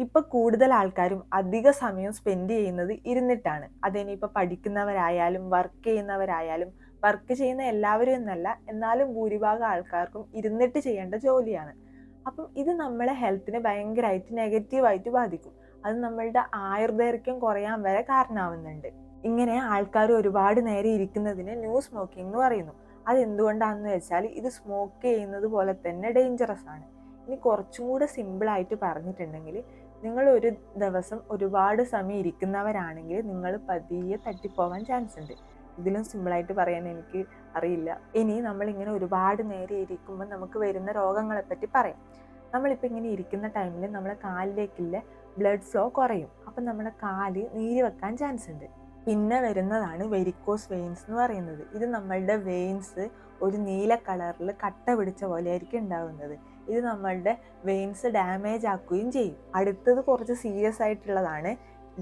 ഇപ്പൊ കൂടുതൽ ആൾക്കാരും അധിക സമയം സ്പെൻഡ് ചെയ്യുന്നത് ഇരുന്നിട്ടാണ്. അതിനിപ്പോൾ പഠിക്കുന്നവരായാലും വർക്ക് ചെയ്യുന്നവരായാലും, വർക്ക് ചെയ്യുന്ന എല്ലാവരും എന്നല്ല, എന്നാലും ഭൂരിഭാഗം ആൾക്കാർക്കും ഇരുന്നിട്ട് ചെയ്യേണ്ട ജോലിയാണ്. അപ്പം ഇത് നമ്മളെ ഹെൽത്തിനെ ഭയങ്കരമായിട്ട് നെഗറ്റീവായിട്ട് ബാധിക്കും. അത് നമ്മളുടെ ആയുർദൈർഘ്യം കുറയാൻ വരെ കാരണമാവുന്നുണ്ട്. ഇങ്ങനെ ആൾക്കാർ ഒരുപാട് നേരം ഇരിക്കുന്നതിന് ന്യൂ സ്മോക്കിംഗ് എന്ന് പറയുന്നു. അതെന്തുകൊണ്ടാണെന്ന് വെച്ചാൽ ഇത് സ്മോക്ക് ചെയ്യുന്നത് പോലെ തന്നെ ഡേഞ്ചറസ് ആണ്. ഇനി കുറച്ചും കൂടെ സിമ്പിളായിട്ട് പറഞ്ഞിട്ടുണ്ടെങ്കിൽ, നിങ്ങൾ ഒരു ദിവസം ഒരുപാട് സമയം ഇരിക്കുന്നവരാണെങ്കിൽ നിങ്ങൾ പതിയെ തട്ടിപ്പോവാൻ ചാൻസ് ഉണ്ട്. ഇതിലും സിമ്പിളായിട്ട് പറയാൻ എനിക്ക് അറിയില്ല. ഇനി നമ്മളിങ്ങനെ ഒരുപാട് നേരം ഇരിക്കുമ്പോൾ നമുക്ക് വരുന്ന രോഗങ്ങളെപ്പറ്റി പറയാം. നമ്മളിപ്പോൾ ഇങ്ങനെ ഇരിക്കുന്ന ടൈമിൽ നമ്മളെ കാലിലേക്കുള്ള ബ്ലഡ് ഫ്ലോ കുറയും. അപ്പം നമ്മുടെ കാല് നീര് വെക്കാൻ ചാൻസ് ഉണ്ട്. പിന്നെ വരുന്നതാണ് വെരിക്കോസ് വെയിൻസ് എന്ന് പറയുന്നത്. ഇത് നമ്മളുടെ വെയിൻസ് ഒരു നീല കളറിൽ കട്ട പിടിച്ച പോലെ ആയിരിക്കും ഉണ്ടാവുന്നത്. ഇത് നമ്മളുടെ വെയിൻസ് ഡാമേജ് ആക്കുകയും ചെയ്യും. അടുത്തത് കുറച്ച് സീരിയസ് ആയിട്ടുള്ളതാണ്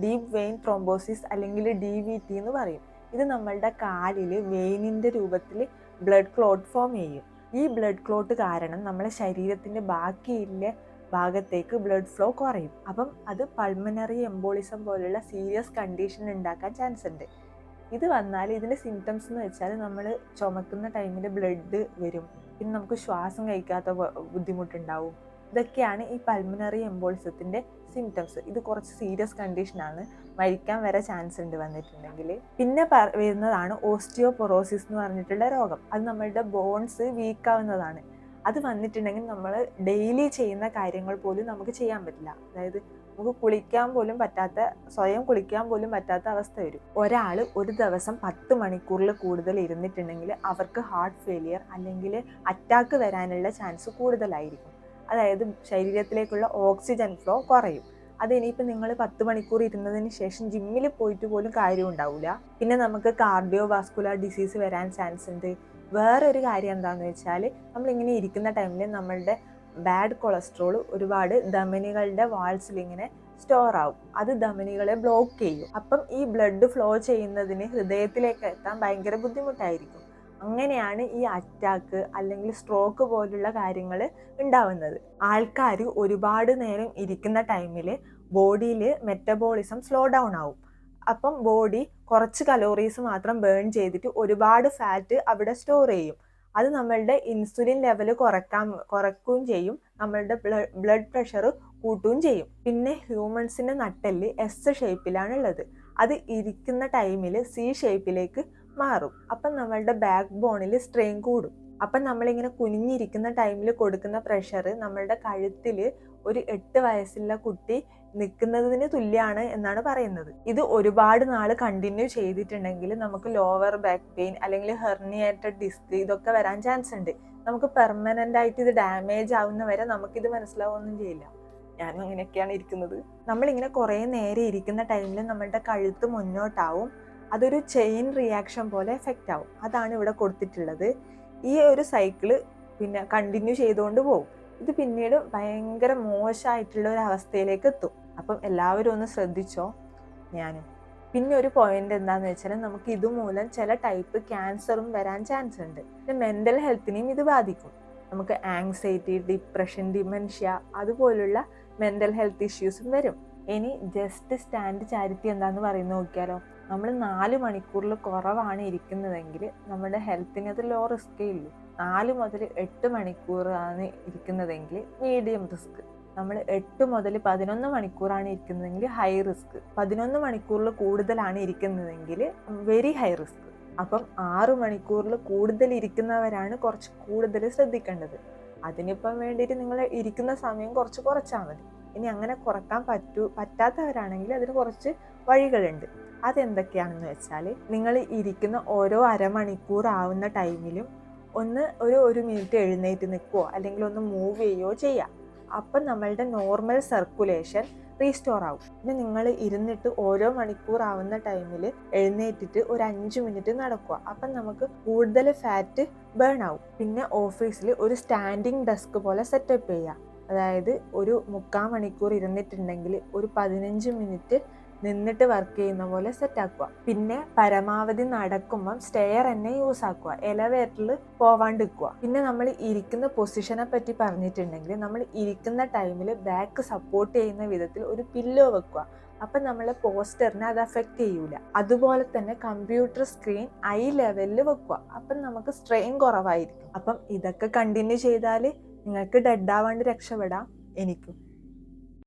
ഡീപ്പ് വെയിൻ ത്രോംബോസിസ്, അല്ലെങ്കിൽ DVT എന്ന് പറയും. ഇത് നമ്മളുടെ കാലിൽ വെയിനിൻ്റെ രൂപത്തിൽ ബ്ലഡ് ക്ലോട്ട് ഫോം ചെയ്യും. ഈ ബ്ലഡ് ക്ലോട്ട് കാരണം നമ്മളെ ശരീരത്തിൻ്റെ ബാക്കിയുള്ള ഭാഗത്തേക്ക് ബ്ലഡ് ഫ്ലോ കുറയും. അപ്പം അത് പൾമനറി എംബോളിസം പോലുള്ള സീരിയസ് കണ്ടീഷൻ ഉണ്ടാക്കാൻ ചാൻസ് ഉണ്ട്. ഇത് വന്നാൽ ഇതിൻ്റെ സിംറ്റംസ് എന്ന് വെച്ചാൽ നമ്മൾ ചുമക്കുന്ന ടൈമിൽ ബ്ലഡ് വരും, പിന്നെ നമുക്ക് ശ്വാസം കഴിക്കാത്ത ബുദ്ധിമുട്ടുണ്ടാവും. ഇതൊക്കെയാണ് ഈ പൾമനറി എംബോളിസത്തിൻ്റെ സിംറ്റംസ്. ഇത് കുറച്ച് സീരിയസ് കണ്ടീഷനാണ്, മരിക്കാൻ വരെ ചാൻസ് ഉണ്ട് വന്നിട്ടുണ്ടെങ്കിൽ. പിന്നെ വരുന്നതാണ് ഓസ്റ്റിയോപൊറോസിസ് എന്ന് പറഞ്ഞിട്ടുള്ള രോഗം. അത് നമ്മളുടെ ബോൺസ് വീക്കാവുന്നതാണ്. അത് വന്നിട്ടുണ്ടെങ്കിൽ നമ്മൾ ഡെയിലി ചെയ്യുന്ന കാര്യങ്ങൾ പോലും നമുക്ക് ചെയ്യാൻ പറ്റില്ല. അതായത് നമുക്ക് കുളിക്കാൻ പോലും പറ്റാത്ത, സ്വയം കുളിക്കാൻ പോലും പറ്റാത്ത അവസ്ഥ വരും. ഒരാൾ ഒരു ദിവസം 10 മണിക്കൂറിൽ കൂടുതൽ ഇരുന്നിട്ടുണ്ടെങ്കിൽ അവർക്ക് ഹാർട്ട് ഫെയിലിയർ അല്ലെങ്കിൽ അറ്റാക്ക് വരാനുള്ള ചാൻസ് കൂടുതലായിരിക്കും. അതായത് ശരീരത്തിലേക്കുള്ള ഓക്സിജൻ ഫ്ലോ കുറയും. അത് ഇനിയിപ്പോൾ നിങ്ങൾ 10 മണിക്കൂർ ഇരുന്നതിന് ശേഷം ജിമ്മിൽ പോയിട്ട് പോലും കാര്യം ഉണ്ടാവില്ല. പിന്നെ നമുക്ക് കാർഡിയോ വാസ്കുലർ ഡിസീസ് വരാൻ ചാൻസ് ഉണ്ട്. വേറൊരു കാര്യം എന്താണെന്ന് വെച്ചാൽ, നമ്മളിങ്ങനെ ഇരിക്കുന്ന ടൈമിൽ നമ്മളുടെ ബാഡ് കൊളസ്ട്രോൾ ഒരുപാട് ധമനികളുടെ വാൾസിൽ ഇങ്ങനെ സ്റ്റോർ ആവും. അത് ധമനികളെ ബ്ലോക്ക് ചെയ്യും. അപ്പം ഈ ബ്ലഡ് ഫ്ലോ ചെയ്യുന്നതിന് ഹൃദയത്തിലേക്ക് എത്താൻ ഭയങ്കര ബുദ്ധിമുട്ടായിരിക്കും. അങ്ങനെയാണ് ഈ അറ്റാക്ക് അല്ലെങ്കിൽ സ്ട്രോക്ക് പോലുള്ള കാര്യങ്ങൾ ഉണ്ടാവുന്നത്. ആൾക്കാർ ഒരുപാട് നേരം ഇരിക്കുന്ന ടൈമിൽ ബോഡിയിൽ മെറ്റബോളിസം സ്ലോ ഡൗൺ ആവും. അപ്പം ബോഡി കുറച്ച് കലോറീസ് മാത്രം ബേൺ ചെയ്തിട്ട് ഒരുപാട് ഫാറ്റ് അവിടെ സ്റ്റോർ ചെയ്യും. അത് നമ്മളുടെ ഇൻസുലിൻ ലെവൽ കുറയ്ക്കുകയും ചെയ്യും, നമ്മളുടെ ബ്ലഡ് പ്രഷർ കൂട്ടുകയും ചെയ്യും. പിന്നെ ഹ്യൂമൻസിൻ്റെ നട്ടെല്ല് S ഷേപ്പിലാണുള്ളത്. അത് ഇരിക്കുന്ന ടൈമിൽ C ഷേപ്പിലേക്ക് മാറും. അപ്പം നമ്മളുടെ ബാക്ക് ബോണിൽ സ്ട്രെയിൻ കൂടും. അപ്പം നമ്മളിങ്ങനെ കുനിഞ്ഞിരിക്കുന്ന ടൈമിൽ കൊടുക്കുന്ന പ്രഷർ നമ്മളുടെ കഴുത്തിൽ ഒരു 8 വയസ്സുള്ള കുട്ടി നിൽക്കുന്നതിന് തുല്യമാണ് എന്നാണ് പറയുന്നത്. ഇത് ഒരുപാട് നാൾ കണ്ടിന്യൂ ചെയ്തിട്ടുണ്ടെങ്കിൽ നമുക്ക് ലോവർ ബാക്ക് പെയിൻ അല്ലെങ്കിൽ ഹെർണിയേറ്റഡ് ഡിസ്ക് ഇതൊക്കെ വരാൻ ചാൻസ് ഉണ്ട്. നമുക്ക് പെർമനൻ്റ് ആയിട്ട് ഇത് ഡാമേജ് ആവുന്ന വരെ നമുക്കിത് മനസ്സിലാവുകയൊന്നും ചെയ്യില്ല. ഞാനും അങ്ങനെയൊക്കെയാണ് ഇരിക്കുന്നത്. നമ്മളിങ്ങനെ കുറേ നേരം ഇരിക്കുന്ന ടൈമിൽ നമ്മളുടെ കഴുത്ത് മുന്നോട്ടാവും. അതൊരു ചെയിൻ റിയാക്ഷൻ പോലെ എഫക്റ്റ് ആവും. അതാണ് ഇവിടെ കൊടുത്തിട്ടുള്ളത്. ഈ ഒരു സൈക്കിള് പിന്നെ കണ്ടിന്യൂ ചെയ്തുകൊണ്ട് പോകും. ഇത് പിന്നീട് ഭയങ്കര മോശമായിട്ടുള്ള ഒരു അവസ്ഥയിലേക്ക് എത്തും. അപ്പം എല്ലാവരും ഒന്ന് ശ്രദ്ധിച്ചോ, ഞാനും. പിന്നെ ഒരു പോയിന്റ് എന്താണെന്ന് വെച്ചാൽ, നമുക്ക് ഇതുമൂലം ചില ടൈപ്പ് ക്യാൻസറും വരാൻ ചാൻസ് ഉണ്ട്. പിന്നെ മെൻ്റൽ ഹെൽത്തിനെയും ഇത് ബാധിക്കും. നമുക്ക് ആങ്സൈറ്റി, ഡിപ്രഷൻ, ഡിമെൻഷ്യ അതുപോലുള്ള മെൻ്റൽ ഹെൽത്ത് ഇഷ്യൂസും വരും. ഇനി ജസ്റ്റ് സ്റ്റാൻഡ് ചാരിറ്റി എന്താണെന്ന് പറയുന്നത് നോക്കിയാലോ. നമ്മൾ 4 മണിക്കൂറിൽ കുറവാണ് ഇരിക്കുന്നതെങ്കിൽ നമ്മുടെ ഹെൽത്തിന് അത് ലോ റിസ്ക്കേ ഉള്ളൂ. 4 മുതൽ 8 മണിക്കൂറാണ് ഇരിക്കുന്നതെങ്കിൽ മീഡിയം റിസ്ക്. നമ്മൾ 8 മുതൽ 11 മണിക്കൂറാണ് ഇരിക്കുന്നതെങ്കിൽ ഹൈ റിസ്ക്. 11 മണിക്കൂറിൽ കൂടുതലാണ് ഇരിക്കുന്നതെങ്കിൽ വെരി ഹൈ റിസ്ക്. അപ്പം 6 മണിക്കൂറിൽ കൂടുതൽ ഇരിക്കുന്നവരാണ് കുറച്ച് കൂടുതൽ ശ്രദ്ധിക്കേണ്ടത്. അതിനിപ്പം വേണ്ടിയിട്ട് നിങ്ങൾ ഇരിക്കുന്ന സമയം കുറച്ചാൽ മതി. ഇനി അങ്ങനെ കുറക്കാൻ പറ്റാത്തവരാണെങ്കിൽ അതിന് കുറച്ച് വഴികളുണ്ട്. അതെന്തൊക്കെയാണെന്ന് വെച്ചാൽ, നിങ്ങൾ ഇരിക്കുന്ന ഓരോ അരമണിക്കൂർ ആവുന്ന ടൈമിലും ഒന്ന് ഒരു മിനിറ്റ് എഴുന്നേറ്റ് നിൽക്കുകയോ അല്ലെങ്കിൽ ഒന്ന് മൂവ് ചെയ്യുകയോ ചെയ്യാം. അപ്പം നമ്മളുടെ നോർമൽ സർക്കുലേഷൻ റീസ്റ്റോർ ആവും. പിന്നെ നിങ്ങൾ ഇരുന്നിട്ട് ഓരോ മണിക്കൂർ ആവുന്ന ടൈമിൽ എഴുന്നേറ്റിട്ട് ഒരു 5 മിനിറ്റ് നടക്കുക. അപ്പം നമുക്ക് കൂടുതൽ ഫാറ്റ് ബേൺ ആവും. പിന്നെ ഓഫീസിൽ ഒരു സ്റ്റാൻഡിങ് ഡെസ്ക് പോലെ സെറ്റപ്പ് ചെയ്യുക. അതായത് ഒരു 3/4 മണിക്കൂർ ഇരുന്നിട്ടുണ്ടെങ്കിൽ ഒരു 15 മിനിറ്റ് നിന്നിട്ട് വർക്ക് ചെയ്യുന്ന പോലെ സെറ്റ് ആക്കുക. പിന്നെ പരമാവധി നടക്കുമ്പം സ്റ്റെയർ തന്നെ യൂസ് ആക്കുക, എലവേറ്ററിൽ പോവാണ്ടിരിക്കുക. പിന്നെ നമ്മൾ ഇരിക്കുന്ന പൊസിഷനെ പറ്റി പറഞ്ഞിട്ടുണ്ടെങ്കിൽ, നമ്മൾ ഇരിക്കുന്ന ടൈമിൽ ബാക്ക് സപ്പോർട്ട് ചെയ്യുന്ന വിധത്തിൽ ഒരു പില്ലോ വെക്കുക. അപ്പം നമ്മളെ പോസ്റ്ററിനെ അത് അഫക്റ്റ് ചെയ്യൂല. അതുപോലെ തന്നെ കമ്പ്യൂട്ടർ സ്ക്രീൻ ഐ ലെവലിൽ വെക്കുക. അപ്പം നമുക്ക് സ്ട്രെയിൻ കുറവായിരിക്കും. അപ്പം ഇതൊക്കെ കണ്ടിന്യൂ ചെയ്താൽ നിങ്ങൾക്ക് ഡെഡ് ആവാണ്ട് രക്ഷപ്പെടാം. എനിക്കും